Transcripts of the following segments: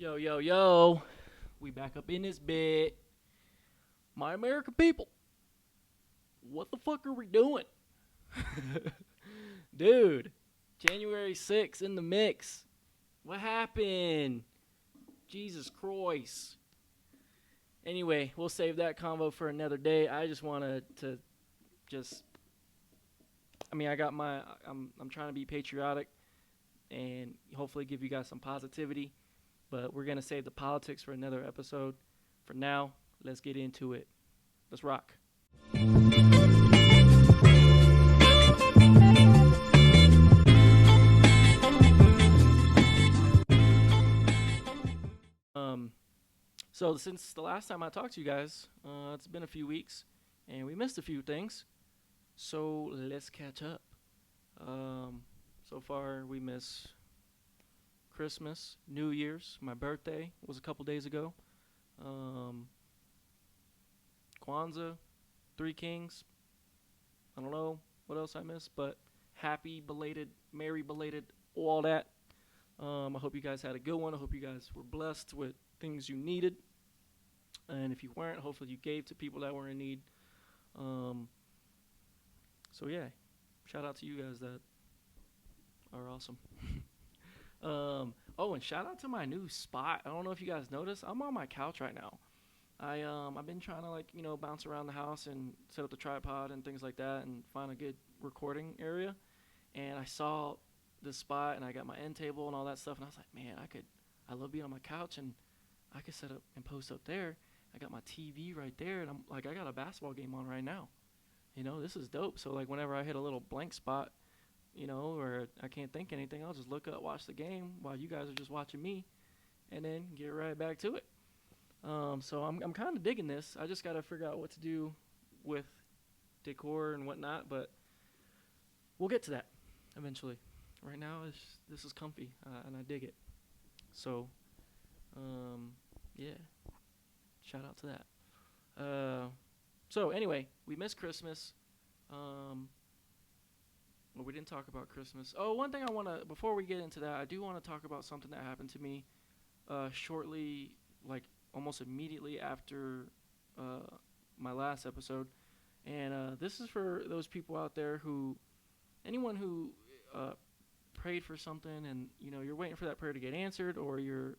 Yo, yo, yo. We back up in this bed. My American people, what the fuck are we doing? Dude, January 6th in the mix. What happened? Jesus Christ. Anyway, we'll save that convo for another day. I just wanted to just I got I'm trying to be patriotic and hopefully give you guys some positivity, but we're going to save the politics for another episode. For now, let's get into it. Let's rock. So since the last time I talked to you guys, it's been a few weeks, and we missed a few things. So let's catch up. So far, we miss Christmas, New Year's. My birthday was a couple days ago. Um, Kwanzaa, Three Kings. I don't know what else I missed, but happy belated, merry belated, all that. I hope you guys had a good one. I hope you guys were blessed with things you needed. And if you weren't, hopefully you gave to people that were in need. Um, so yeah, shout out to you guys that are awesome. Oh, and shout out to my new spot. I don't know if you guys noticed. I'm on my couch right now. I've been trying to bounce around the house and set up the tripod and things like that and find a good recording area. And I saw this spot and I got my end table and all that stuff and I was like, man, I love being on my couch and I could set up and post up there. I got my TV right there and I'm like, I got a basketball game on right now. This is dope. So like whenever I hit a little blank spot, or I can't think anything, I'll just look up, watch the game while you guys are just watching me, and then get right back to it. So I'm kind of digging this. I just got to figure out what to do with decor and whatnot, but we'll get to that eventually. Right now, this is comfy, and I dig it. So, yeah, shout out to that. So anyway, we missed Christmas. Well, we didn't talk about Christmas. Oh, one thing before we get into that, I do want to talk about something that happened to me shortly, like almost immediately after my last episode. And this is for those people out there anyone who prayed for something and, you're waiting for that prayer to get answered, or you're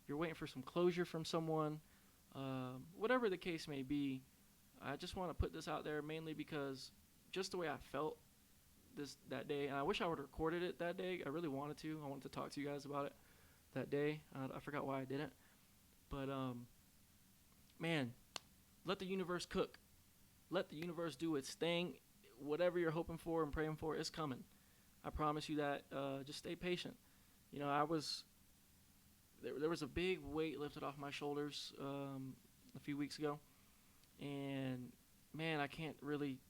waiting for some closure from someone, whatever the case may be. I just want to put this out there mainly because just the way I felt that day, and I wish I would have recorded it that day. I really wanted to. I wanted to talk to you guys about it that day. I forgot why I didn't. But, man, let the universe cook. Let the universe do its thing. Whatever you're hoping for and praying for, it's coming. I promise you that. Just stay patient. There was a big weight lifted off my shoulders a few weeks ago. And, man,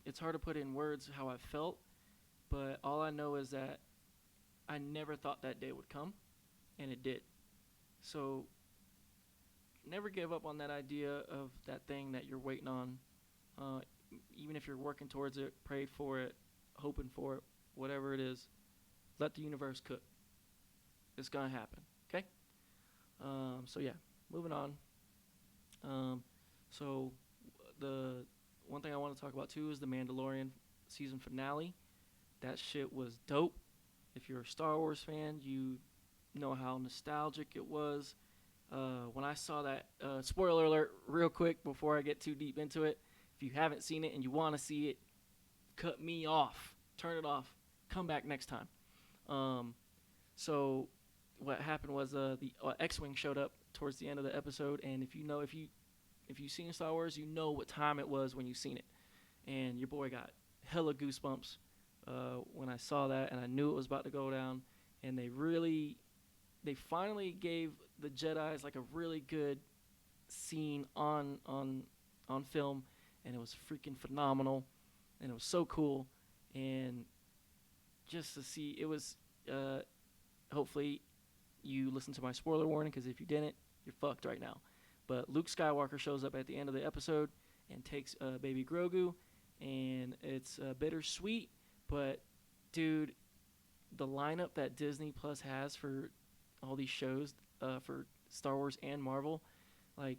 it's hard to put in words how I felt. But all I know is that I never thought that day would come, and it did. So never give up on that idea of that thing that you're waiting on. Even if you're working towards it, pray for it, hoping for it, whatever it is, let the universe cook. It's going to happen, okay? So, yeah, moving on. So the one thing I want to talk about, too, is the Mandalorian season finale. That shit was dope. If you're a Star Wars fan, you know how nostalgic it was. When I saw that, spoiler alert, real quick before I get too deep into it, if you haven't seen it and you want to see it, cut me off. Turn it off. Come back next time. So what happened was the X-Wing showed up towards the end of the episode, and if you've seen Star Wars, you know what time it was when you seen it. And your boy got hella goosebumps when I saw that, and I knew it was about to go down. And they finally gave the Jedis like a really good scene on film, and it was freaking phenomenal, and it was so cool. And just to see, it was hopefully you listened to my spoiler warning, because if you didn't, you're fucked right now. But Luke Skywalker shows up at the end of the episode and takes baby Grogu, and it's bittersweet. But, dude, the lineup that Disney Plus has for all these shows for Star Wars and Marvel. Like,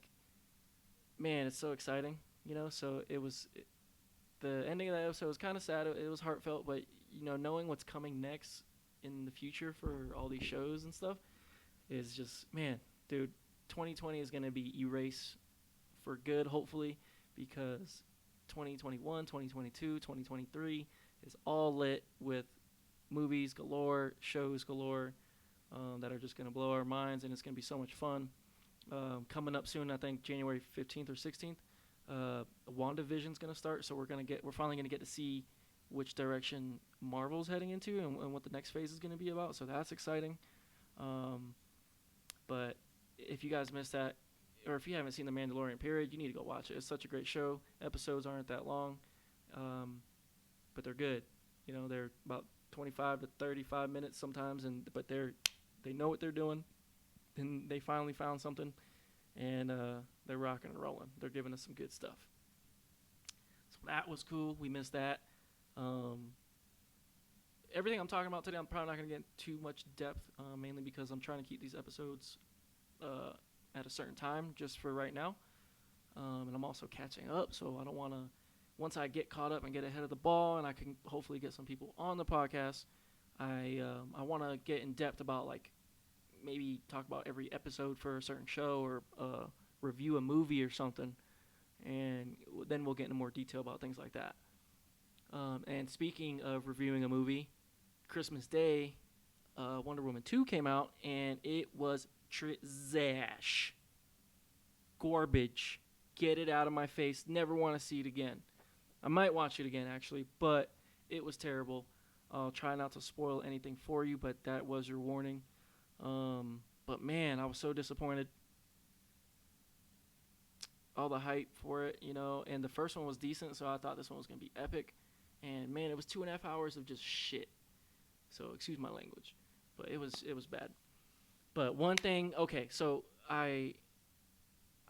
man, it's so exciting, you know. So the ending of that episode was kind of sad. It was heartfelt, but you know, knowing what's coming next in the future for all these shows and stuff is just, man, dude. 2020 is gonna be erased for good, hopefully, because 2021, 2022, 2023 is all lit with movies galore, shows galore, that are just gonna blow our minds, and it's gonna be so much fun. Coming up soon, I think January 15th or 16th, WandaVision's gonna start, so we're finally gonna get to see which direction Marvel's heading into and what the next phase is gonna be about. So that's exciting. Um, but if you guys missed that, or if you haven't seen The Mandalorian, period, you need to go watch it. It's such a great show. Episodes aren't that long, um, but they're good. You know, they're about 25 to 35 minutes sometimes, but they know what they're doing, and they finally found something, and they're rocking and rolling. They're giving us some good stuff. So that was cool. We missed that. Um, Everything I'm talking about today, I'm probably not going to get too much depth, mainly because I'm trying to keep these episodes at a certain time just for right now. And I'm also catching up, so I don't want to, once I get caught up and get ahead of the ball and I can hopefully get some people on the podcast, I want to get in depth about, like, maybe talk about every episode for a certain show or review a movie or something, and then we'll get into more detail about things like that. And speaking of reviewing a movie, Christmas Day, Wonder Woman 2 came out, and it was trash. Garbage. Get it out of my face. Never want to see it again. I might watch it again, actually, but it was terrible. I'll try not to spoil anything for you, but that was your warning. But man, I was so disappointed. All the hype for it, you know, and the first one was decent, so I thought this one was going to be epic. And man, it was 2.5 hours of just shit. So excuse my language, but it was bad. But one thing, okay, so I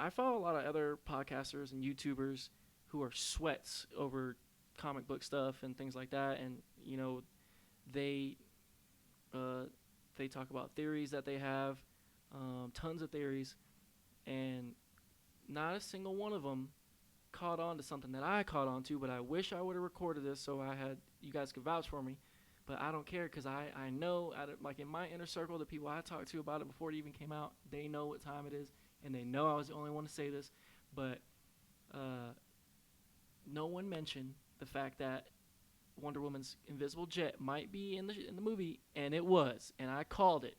follow a lot of other podcasters and YouTubers who are sweats over comic book stuff and things like that, and you know, they they talk about theories that they have, tons of theories, and not a single one of them caught on to something that I caught on to. But I wish I would have recorded this so you guys could vouch for me. But I don't care, because I know, like, in my inner circle, the people I talked to about it before it even came out, they know what time it is, and they know I was the only one to say this. But no one mentioned the fact that Wonder Woman's invisible jet might be in the movie, and it was, and I called it.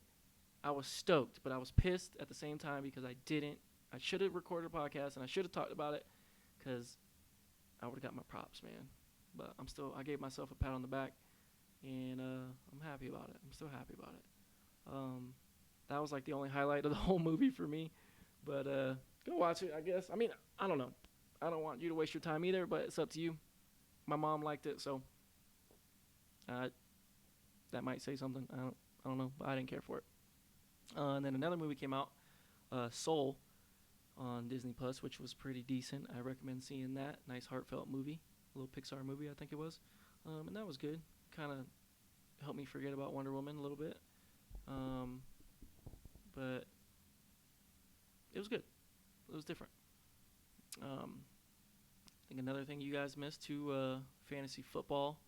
I was stoked, but I was pissed at the same time because I didn't. I should have recorded a podcast, and I should have talked about it, because I would have got my props, man. But I gave myself a pat on the back, and I'm happy about it. I'm still happy about it. That was like the only highlight of the whole movie for me. But go watch it, I guess. I mean, I don't know. I don't want you to waste your time either, but it's up to you. My mom liked it, so that might say something. I don't know, but I didn't care for it. And then another movie came out, Soul, on Disney Plus, which was pretty decent. I recommend seeing that. Nice heartfelt movie, a little Pixar movie, I think it was, and that was good. Kind of helped me forget about Wonder Woman a little bit, but it was good. It was different. I think another thing you guys missed too, fantasy football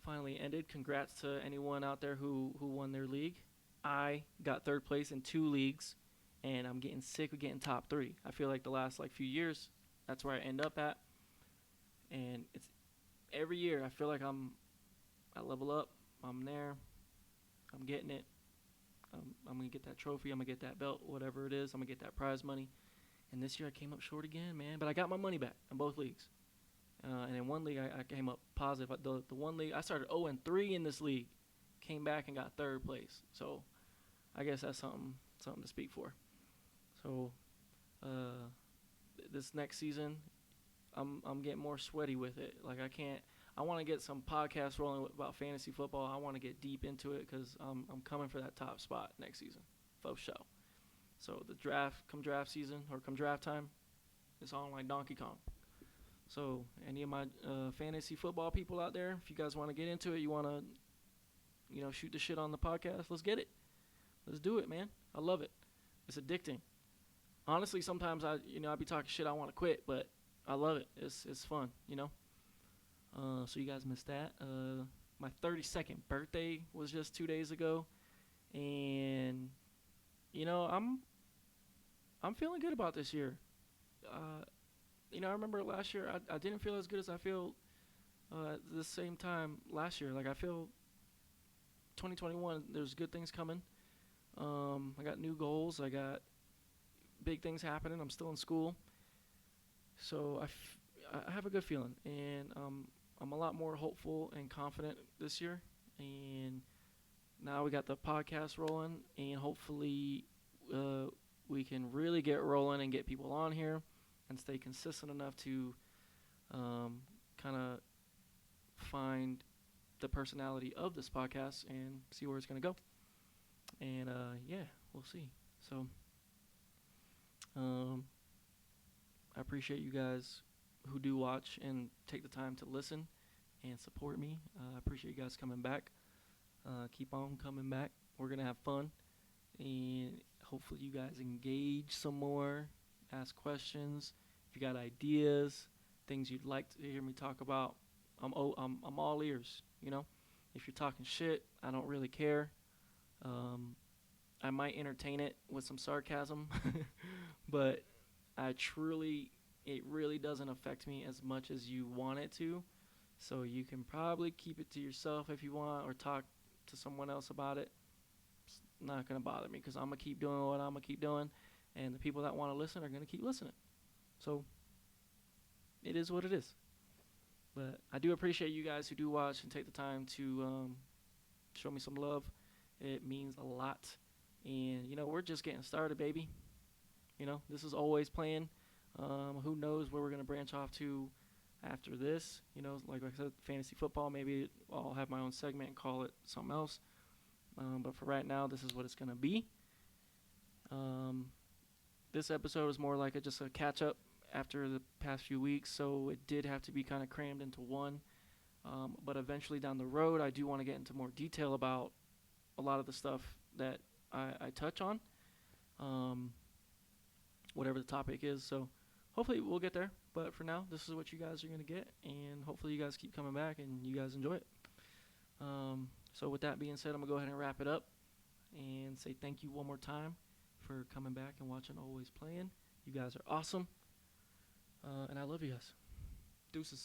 finally ended. Congrats to anyone out there who won their league. I got third place in 2 leagues, and I'm getting sick of getting top 3. I feel like the last few years, that's where I end up at, and it's every year I feel like I level up. I'm there. I'm getting it. I'm gonna get that trophy. I'm gonna get that belt, whatever it is. I'm gonna get that prize money. And this year I came up short again, man. But I got my money back in both leagues. And in one league I came up positive. The one league I started 0-3 in this league, came back and got third place. So I guess that's something to speak for. So this next season, I'm getting more sweaty with it. Like I want to get some podcasts rolling about fantasy football. I want to get deep into it, because I'm coming for that top spot next season, for sure. So the come draft season, or come draft time, it's on like Donkey Kong. So any of my fantasy football people out there, if you guys want to get into it, you want to, shoot the shit on the podcast, let's get it. Let's do it, man. I love it. It's addicting. Honestly, sometimes I be talking shit. I want to quit, but I love it. It's fun. So you guys missed that. My 32nd birthday was just 2 days ago, and I'm feeling good about this year. Uh, I remember last year I didn't feel as good as I feel at the same time last year. Like I feel 2021, there's good things coming. I got new goals. I got big things happening. I'm still in school, so I have a good feeling, and I'm a lot more hopeful and confident this year. And now we got the podcast rolling, and hopefully uh, we can really get rolling and get people on here and stay consistent enough to kind of find the personality of this podcast and see where it's going to go. And yeah, we'll see. So um, I appreciate you guys who do watch and take the time to listen and support me. I appreciate you guys coming back. Keep on coming back. We're going to have fun. And hopefully you guys engage some more, ask questions. If you got ideas, things you'd like to hear me talk about, I'm all ears, If you're talking shit, I don't really care. I might entertain it with some sarcasm, but it really doesn't affect me as much as you want it to. So you can probably keep it to yourself if you want, or talk to someone else about it. It's not going to bother me because I'm going to keep doing what I'm going to keep doing, and the people that want to listen are going to keep listening. So it is what it is. But I do appreciate you guys who do watch and take the time to show me some love. It means a lot. And, we're just getting started, baby. This is always playing. Who knows where we're going to branch off to after this. Like I said, fantasy football. Maybe I'll have my own segment and call it something else. But for right now, this is what it's going to be. This episode is more like just a catch-up after the past few weeks, so it did have to be kind of crammed into one. But eventually down the road, I do want to get into more detail about a lot of the stuff that I touch on, whatever the topic is. So hopefully we'll get there. But for now, this is what you guys are going to get, and hopefully you guys keep coming back and you guys enjoy it. So with that being said, I'm going to go ahead and wrap it up and say thank you one more time for coming back and watching Always Playing. You guys are awesome, and I love you guys. Deuces.